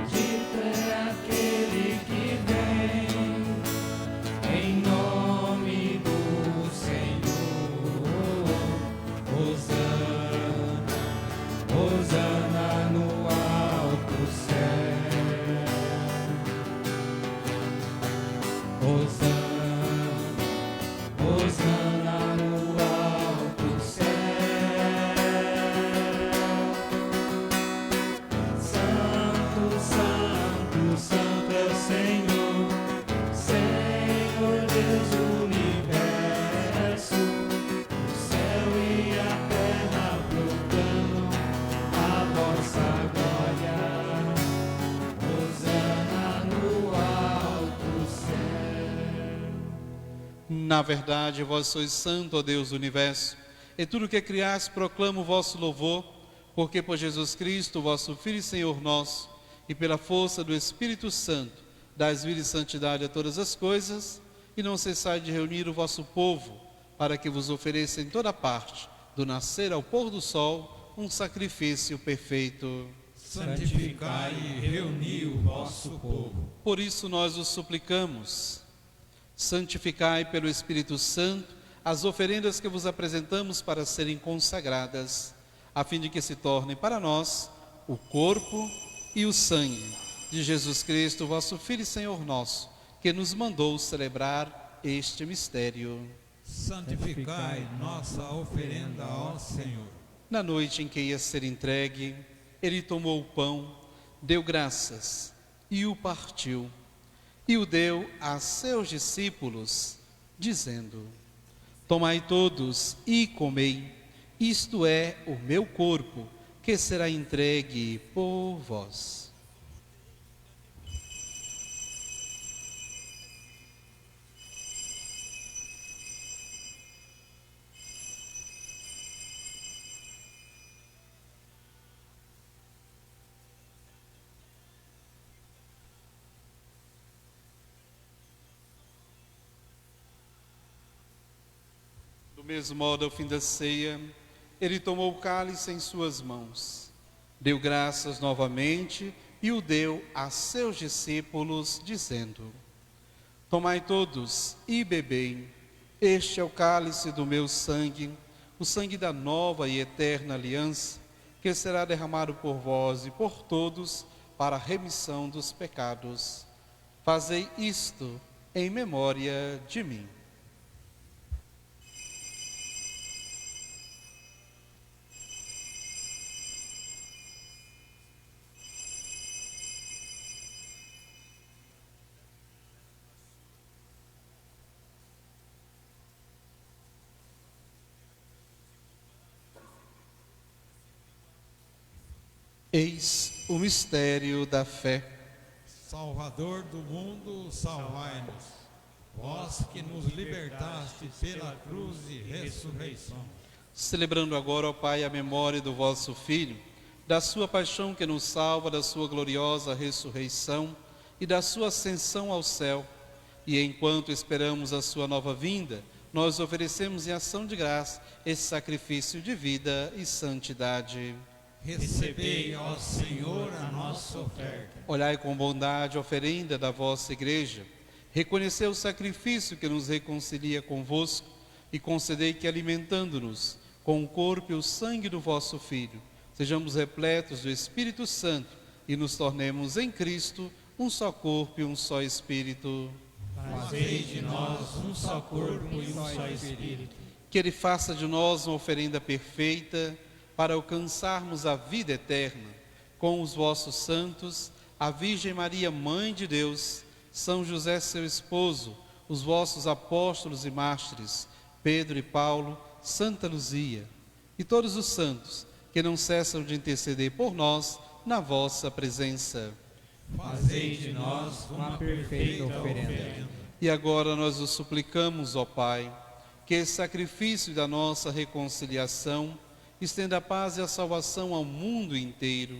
Bendito é aquele que vem em nome do Senhor. Hosana, Hosana no alto céu. Hosana, Hosana no alto céu. Santo, santo, santo é o Senhor, Senhor Deus do universo. O céu e a terra proclamam a vossa glória. Hosana no alto céu. Na verdade, vós sois santo, ó Deus do universo, e tudo que criaste proclama o vosso louvor, porque por Jesus Cristo, vosso Filho e Senhor nosso, e pela força do Espírito Santo, dais vida e santidade a todas as coisas, e não cessai de reunir o vosso povo, para que vos ofereça em toda parte, do nascer ao pôr do sol, um sacrifício perfeito. Santificai e reuni o vosso povo. Por isso nós os suplicamos, santificai pelo Espírito Santo as oferendas que vos apresentamos para serem consagradas, a fim de que se tornem para nós o corpo e o sangue de Jesus Cristo, vosso Filho e Senhor nosso, que nos mandou celebrar este mistério. Santificai nossa oferenda, ó Senhor. Na noite em que ia ser entregue, ele tomou o pão, deu graças e o partiu, e o deu a seus discípulos, dizendo: Tomai todos e comei, isto é o meu corpo, que será entregue por vós. Do mesmo modo, ao fim da ceia, ele tomou o cálice em suas mãos, deu graças novamente e o deu a seus discípulos, dizendo: Tomai todos e bebei, este é o cálice do meu sangue, o sangue da nova e eterna aliança, que será derramado por vós e por todos para a remissão dos pecados. Fazei isto em memória de mim. Eis o mistério da fé. Salvador do mundo, salvai-nos. Vós que nos libertaste pela cruz e ressurreição. Celebrando agora, ó Pai, a memória do vosso Filho, da sua paixão que nos salva, da sua gloriosa ressurreição e da sua ascensão ao céu. E enquanto esperamos a sua nova vinda, nós oferecemos em ação de graça esse sacrifício de vida e santidade. Recebei, ó Senhor, a nossa oferta. Olhai com bondade a oferenda da vossa igreja. Reconhecei o sacrifício que nos reconcilia convosco e concedei que, alimentando-nos com o corpo e o sangue do vosso Filho, sejamos repletos do Espírito Santo e nos tornemos em Cristo um só corpo e um só Espírito. Fazei de nós um só corpo e um só Espírito. Que Ele faça de nós uma oferenda perfeita para alcançarmos a vida eterna, com os vossos santos, a Virgem Maria, Mãe de Deus, São José, seu esposo, os vossos apóstolos e mártires, Pedro e Paulo, Santa Luzia, e todos os santos que não cessam de interceder por nós na vossa presença. Fazei de nós uma perfeita oferenda. E agora nós os suplicamos, ó Pai, que esse sacrifício da nossa reconciliação estenda a paz e a salvação ao mundo inteiro.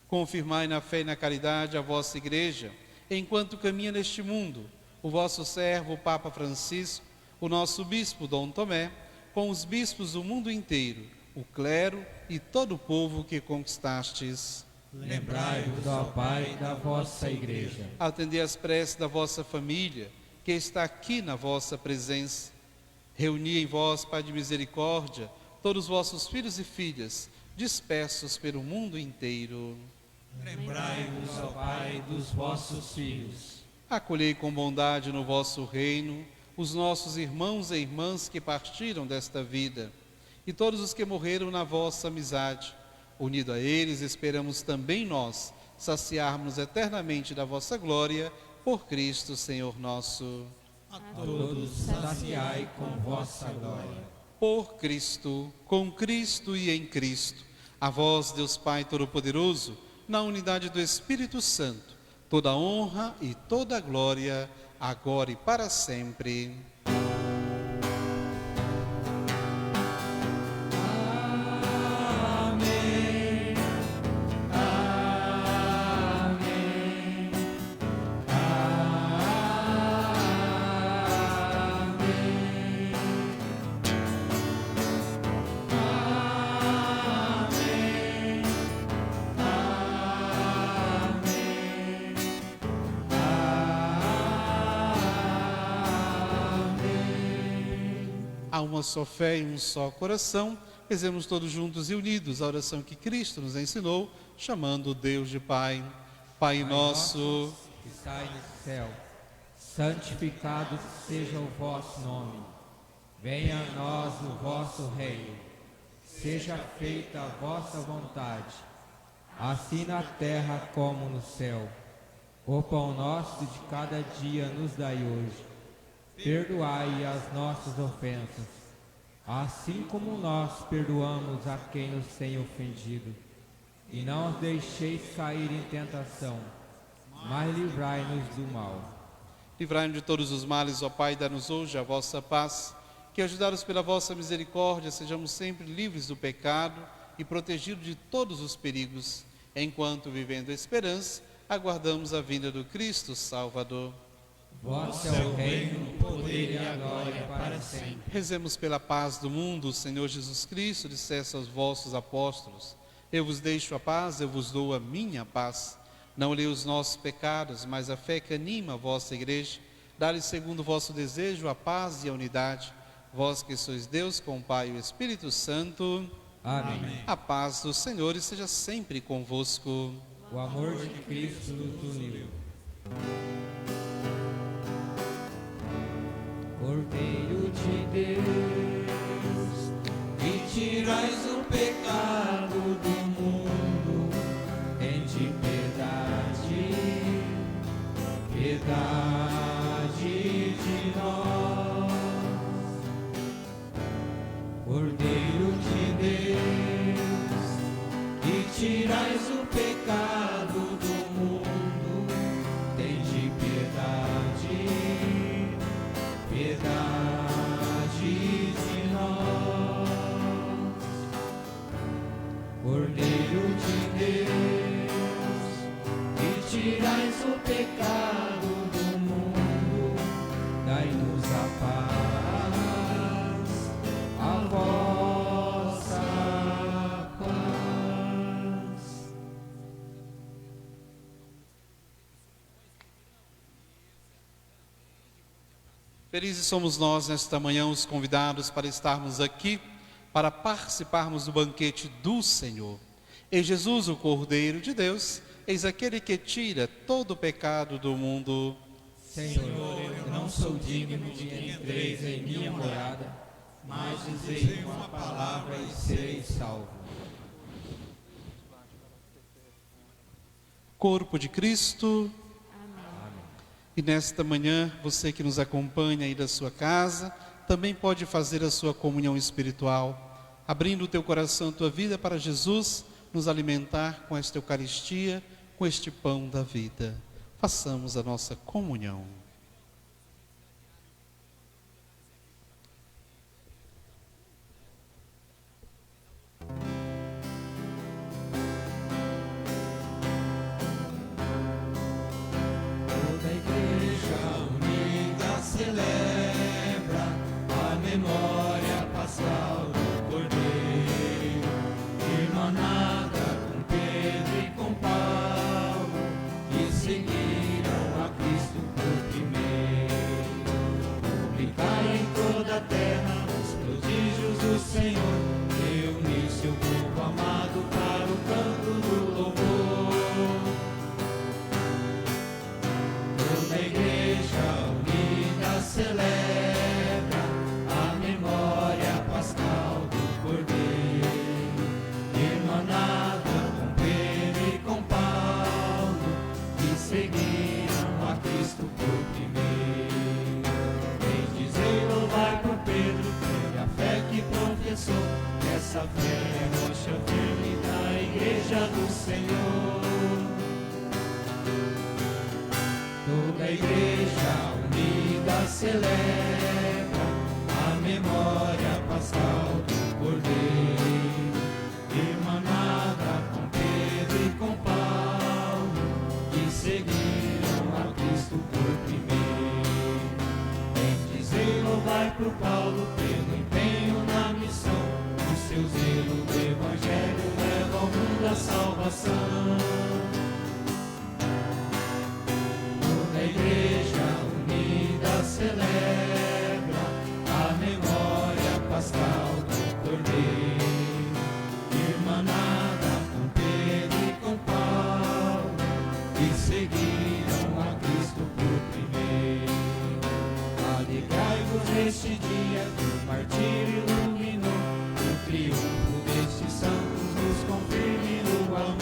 Confirmai na fé e na caridade a vossa Igreja, enquanto caminha neste mundo, o vosso servo, o Papa Francisco, o nosso Bispo Dom Tomé, com os bispos do mundo inteiro, o clero e todo o povo que conquistastes. Lembrai-vos, ó Pai, da vossa Igreja. Atendei as preces da vossa família, que está aqui na vossa presença. Reuni em vós, Pai de misericórdia, todos os vossos filhos e filhas, dispersos pelo mundo inteiro. Lembrai-vos, ó Pai, dos vossos filhos. Acolhei com bondade no vosso reino os nossos irmãos e irmãs que partiram desta vida, e todos os que morreram na vossa amizade. Unido a eles, esperamos também nós saciarmos eternamente da vossa glória, por Cristo, Senhor nosso. A todos saciai com vossa glória. Por Cristo, com Cristo e em Cristo, a vós, Deus Pai Todo-Poderoso, na unidade do Espírito Santo, toda a honra e toda a glória, agora e para sempre. Amém. Amém. Há uma só fé e um só coração. Rezemos todos juntos e unidos a oração que Cristo nos ensinou, chamando Deus de Pai. Pai nosso, que estais no céu, santificado seja o vosso nome. Venha a nós o vosso reino. Seja feita a vossa vontade, assim na terra como no céu. O pão nosso de cada dia nos dai hoje. Perdoai as nossas ofensas, assim como nós perdoamos a quem nos tem ofendido. E não os deixeis cair em tentação, mas livrai-nos do mal. livrai-nos de todos os males, ó Pai, dá-nos hoje a vossa paz, que ajudados pela vossa misericórdia, sejamos sempre livres do pecado e protegidos de todos os perigos, enquanto, vivendo a esperança, aguardamos a vinda do Cristo Salvador. Vosso é o reino, o poder e a glória para sempre. Rezemos pela paz do mundo. O Senhor Jesus Cristo dissesse aos vossos apóstolos: eu vos deixo a paz, eu vos dou a minha paz. Não olhei os nossos pecados, mas a fé que anima a vossa igreja. Dá-lhe segundo o vosso desejo a paz e a unidade. Vós que sois Deus com o Pai e o Espírito Santo. Amém. A paz do Senhor esteja sempre convosco. O amor de Cristo nos uniu. Cordeiro de Deus, que tirais o pecado do mundo, tende piedade, piedade de nós. Cordeiro de Deus, que tirais o pecado do mundo, tende piedade, piedade de nós. Cordeiro de Deus, que tirais o pecado do mundo, dai-nos a paz, a vossa paz. Felizes somos nós nesta manhã, os convidados para estarmos aqui, para participarmos do banquete do Senhor. E Jesus, o Cordeiro de Deus, eis aquele que tira todo o pecado do mundo. Senhor, eu não sou digno de que entreis em minha morada, mas dizei uma palavra e serei salvo. Corpo de Cristo. E nesta manhã, você que nos acompanha aí da sua casa, também pode fazer a sua comunhão espiritual, abrindo o teu coração, a tua vida para Jesus nos alimentar com esta Eucaristia, com este pão da vida. Façamos a nossa comunhão. Celebra a memória pascal do Cordeiro, irmanada com Pedro e com Paulo, que seguiram a Cristo por primeiro. Publicai em toda a terra os prodígios do Senhor, reunir seu povo amado para o canto do louvor. Toda a igreja celebra a memória pascal do Cordeiro, irmanada com Pedro e com Paulo, que seguiram a Cristo por primeiro. Bendizei e louvai por Pedro, teve a fé que professou, essa fé é rocha firme da igreja do Senhor. Toda a igreja unida celebra a memória pascal do Cordeiro, irmanada com Pedro e com Paulo, que seguiram a Cristo por primeiro. Bendizei e louvai por Paulo pelo empenho na missão, o seu zelo do Evangelho leva ao mundo a salvação. A igreja unida celebra a memória pascal do Cordeiro, irmanada com Pedro e com Paulo, que seguiram a Cristo por primeiro. Alegrai-vos neste dia que o martírio iluminou, o triunfo destes santos nos confirme no amor.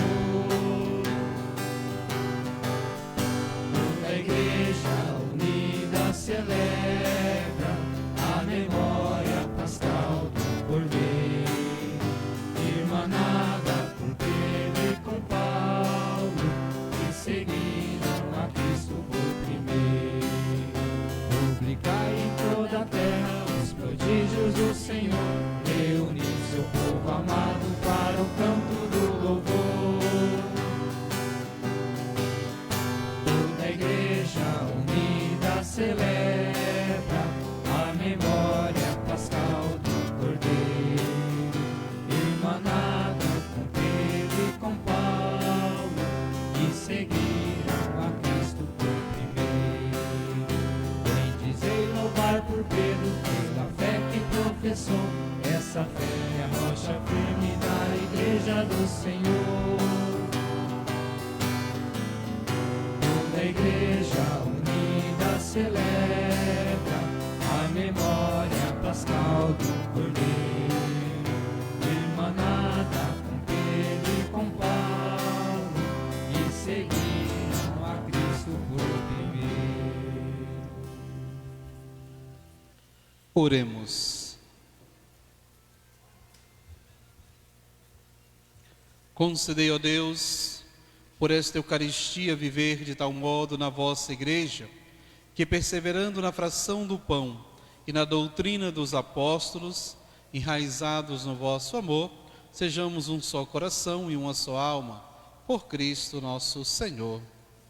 A igreja unida celebra a memória pascal do Cordeiro, irmanada com Pedro e com Paulo, que seguiram a Cristo por primeiro. Publicai em toda a terra os prodígios do Senhor, reunir seu povo amado para o canto do louvor. Toda a igreja unida celebra a memória pascal do Cordeiro, irmanado com Pedro e com Paulo, que seguiram a Cristo por primeiro. Bendizei e louvar por Pedro pela fé que professou, essa fé é a rocha firme da Igreja do Senhor. Toda a Igreja unida celebra a memória pascal do Cordeiro, irmanada com Pedro e com Paulo, que seguiram a Cristo por primeiro. Oremos. Concedei, ó Deus, por esta Eucaristia viver de tal modo na vossa Igreja, que perseverando na fração do pão e na doutrina dos apóstolos, enraizados no vosso amor, sejamos um só coração e uma só alma, por Cristo nosso Senhor.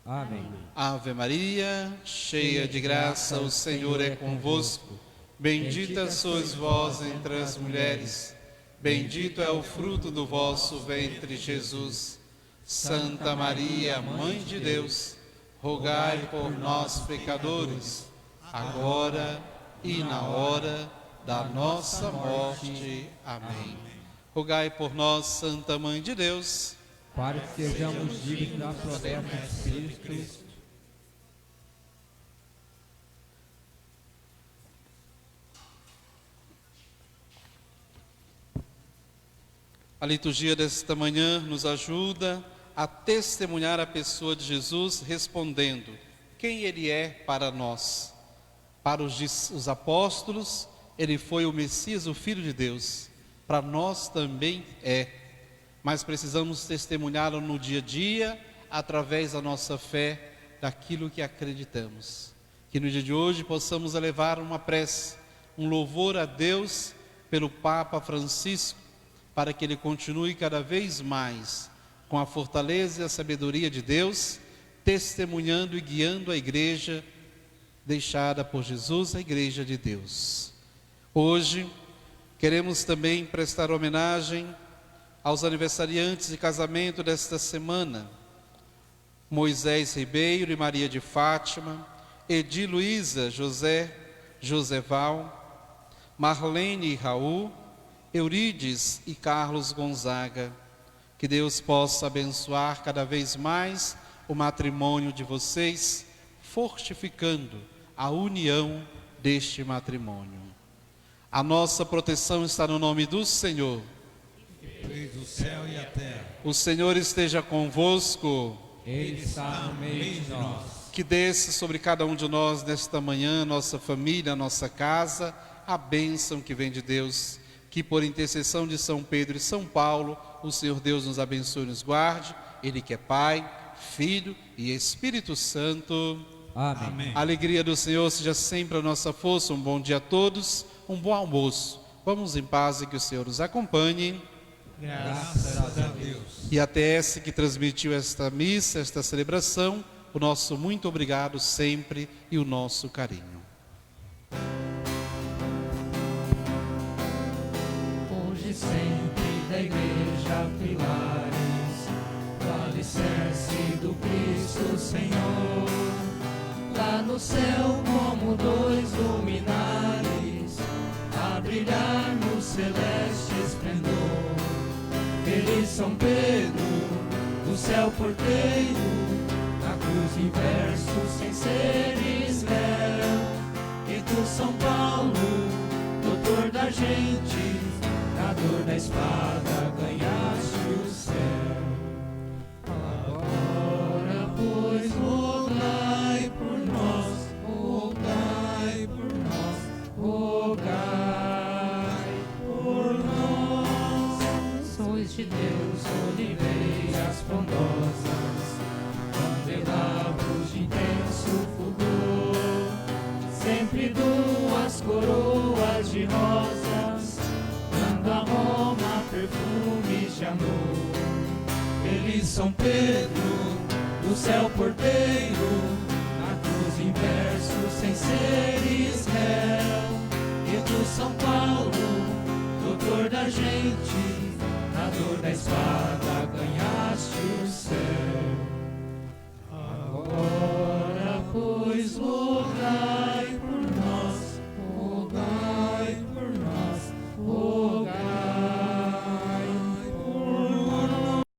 Amém. Ave Maria, cheia de graça, o Senhor é convosco. Bendita sois vós entre as mulheres, bendito é o fruto do vosso ventre, Jesus. Santa Maria, Mãe de Deus, rogai por nós, pecadores, agora e na hora da nossa morte. Amém. Rogai por nós, Santa Mãe de Deus, para que sejamos dignos da promessa do Espírito Cristo. A liturgia desta manhã nos ajuda a testemunhar a pessoa de Jesus, respondendo quem Ele é para nós. Para os apóstolos, Ele foi o Messias, o Filho de Deus. Para nós também é. Mas precisamos testemunhá-lo no dia a dia, através da nossa fé, daquilo que acreditamos. Que no dia de hoje possamos elevar uma prece, um louvor a Deus pelo Papa Francisco, para que ele continue cada vez mais com a fortaleza e a sabedoria de Deus, testemunhando e guiando a igreja deixada por Jesus, a igreja de Deus. Hoje queremos também prestar homenagem aos aniversariantes de casamento desta semana: Moisés Ribeiro e Maria de Fátima, Edi Luísa, José, Joseval, Marlene e Raul, Eurides e Carlos Gonzaga. Que Deus possa abençoar cada vez mais o matrimônio de vocês, fortificando a união deste matrimônio. A nossa proteção está no nome do Senhor. Que fez o céu e a terra. O Senhor esteja convosco. Ele está no meio de nós. Que desça sobre cada um de nós nesta manhã, nossa família, nossa casa, a bênção que vem de Deus. Que por intercessão de São Pedro e São Paulo, o Senhor Deus nos abençoe e nos guarde. Ele que é Pai, Filho e Espírito Santo. Amém. A alegria do Senhor seja sempre a nossa força. Um bom dia a todos, um bom almoço. Vamos em paz e que o Senhor nos acompanhe. Graças a Deus. E a TS que transmitiu esta missa, esta celebração, o nosso muito obrigado sempre e o nosso carinho. Hoje sempre da Igreja pilares, o alicerce do Cristo Senhor. Lá no céu como dois luminares, a brilhar no celeste esplendor. Feliz São Pedro, do céu porteiro, na cruz inverso sem seres véu. E tu, São Paulo, doutor da gente, na dor da espada ganhaste o céu. Agora, pois, rogai por nós, rogai por nós, rogai por nós. Sois de Deus, oliveiras frondosas, candelabros de intenso fulgor, sempre duas coroas de rosas, dando a Roma perfumes de amor. Feliz São Pedro, do céu porteiro, na cruz inverso sem São Paulo, doutor da gente, na dor da espada ganhaste o céu.